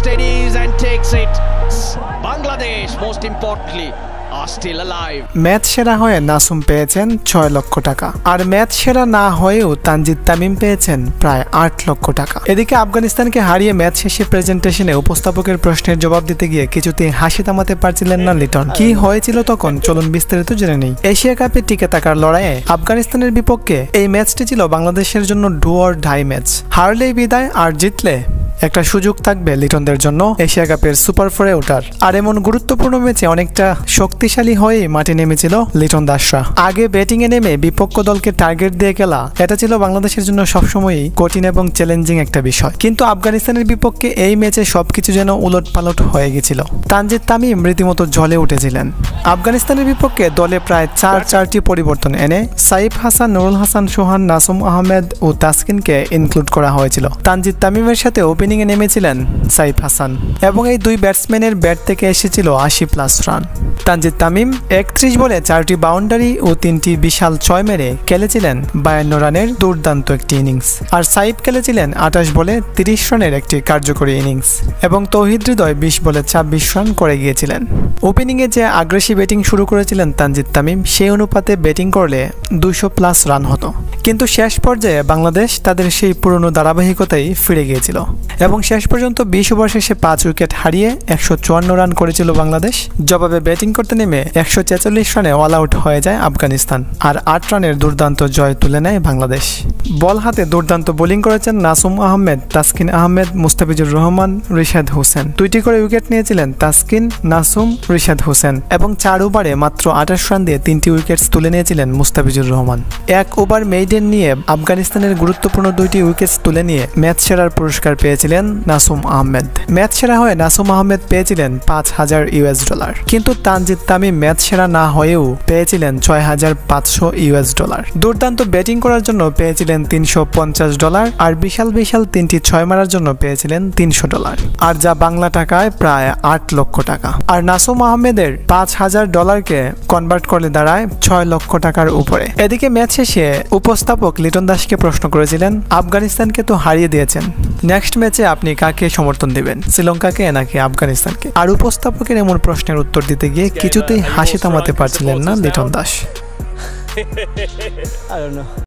Steadies and takes it. Bangladesh, most importantly, are still alive. Match সেরা হয়ে নাসুম পেয়েছেন 6 লক্ষ টাকা, আর ম্যাচ সেরা না হয়েও তানজিদ তামিম পেয়েছেন প্রায় 8 লক্ষ টাকা। এদিকে আফগানিস্তানকে হারিয়ে ম্যাচ শেষে প্রেজেন্টেশনে উপস্থাপকের প্রশ্নের জবাব দিতে গিয়ে কিছুতেই হাসি থামাতে পারছিলেন না লিটন। কি হয়েছিল তখন চলুন বিস্তারিত জেনে নেই। এশিয়া কাপে টিকে থাকার লড়াইয়ে আফগানিস্তানের বিপক্ষে এই ম্যাচটি ছিল বাংলাদেশের জন্য ডু অর ডাই ম্যাচ। হারলেই বিদায়, আর জিতলে একটা সুযোগ থাকবে লিটনদের জন্য এশিয়া কাপের সুপার ফোরে ওঠার। আর এমন গুরুত্বপূর্ণ ম্যাচে অনেকটা শক্তিশালী হয়ে মাঠে নেমেছিল লিটন দাসরা। আগে ব্যাটিং এ নেমে বিপক্ষ দলকে টার্গেট দিয়ে খেলা, এটা ছিল বাংলাদেশের জন্য সবসময়ই কঠিন এবং চ্যালেঞ্জিং একটা বিষয়। কিন্তু আফগানিস্তানের বিপক্ষে এই ম্যাচে সবকিছু যেন উলটপালট হয়ে গেছিল। তানজিদ তামিম রীতিমতো জ্বলে উঠেছিলেন। আফগানিস্তানের বিপক্ষে দলে প্রায় চারটি পরিবর্তন এনে সাইফ হাসান, নুরুল হাসান সোহান, নাসুম আহমেদ ও তাসকিনকে ইনক্লুড করা হয়েছিল। তানজিদ তামিমের সাথে ওপেনিং এ নেমেছিলেন সাইফ হাসান, এবং এই দুই ব্যাটসম্যানের ব্যাট থেকে এসেছিল 80+ রান। তানজিদ তামিম 31 বলে 4টি বাউন্ডারি ও 3টি বিশাল 6 মেরে খেলেছিলেন 52 রানের দুর্দান্ত একটি ইনিংস। আর সাইফ খেলেছিলেন 28 বলে 30 রানের একটি কার্যকরী ইনিংস, এবং তৌহিদ হৃদয় 20 বলে 26 রান করে গিয়েছিলেন। ওপেনিংয়ে যে আগ্রাসী ব্যাটিং শুরু করেছিলেন তানজিদ তামিম, সেই অনুপাতে ব্যাটিং করলে 200+ রান হতো। কিন্তু শেষ পর্যায়ে বাংলাদেশ তাদের সেই পুরনো ধারাবাহিকতাই ফিরে গিয়েছিল, এবং শেষ পর্যন্ত 20 ওভার শেষে 5 উইকেট হারিয়ে 154 রান করেছিল বাংলাদেশ। জবাবে ব্যাটিং করতে নেমে 146 রানে অল আউট হয়ে যায় আফগানিস্তান, আর 8 রানের দুর্দান্ত জয় তুলে নেয় বাংলাদেশ। বল হাতে দুর্দান্ত বোলিং করেছেন নাসুম আহমেদ, তাসকিন আহমেদ, মুস্তাফিজুর রহমান, রিশাদ হোসেন। 2টি করে উইকেট নিয়েছিলেন তাসকিন, নাসুম, রিশাদ হোসেন, এবং 4 ওভারে মাত্র 28 রান দিয়ে 3টি উইকেটস তুলে নিয়েছিলেন মুস্তাফিজুর রহমান। 1 ওভার মেইডেন নিয়ে আফগানিস্তানের গুরুত্বপূর্ণ 2টি উইকেটস তুলে নিয়ে ম্যাচ সেরার পুরস্কার পেয়েছিলেন নাসুম আহমেদ। ম্যাচ সেরা হয়ে নাসুম আহমেদ পেয়েছিলেন $5000। কিন্তু তানজিদ তামিম ম্যাচ সেরা না হয়েও পেয়েছিলেন $6500। দুর্দান্ত ব্যাটিং করার জন্য পেয়েছিলেন $350, আর বিশাল 3টি 6 মারার জন্য পেয়েছিলেন $300, আর যা বাংলা টাকায় প্রায় 8 লক্ষ টাকা। আর নাসুম আহমেদের $5000কে কনভার্ট করলে দাঁড়ায় 6 লক্ষ টাকার উপরে। এদিকে ম্যাচ শেষে উপস্থাপক লিটন দাসকে প্রশ্ন করেছিলেন, আফগানিস্তানকে তো হারিয়ে দিয়েছেন, নেক্সট ম্যাচে আপনি কাকে সমর্থন দিবেন, শ্রীলঙ্কাকে নাকি আফগানিস্তানকে? আর উপস্থাপকের এমন প্রশ্নের উত্তর দিতে গিয়ে কিছুতেই হাসি থামাতে পারছিলেন না লিটন দাস।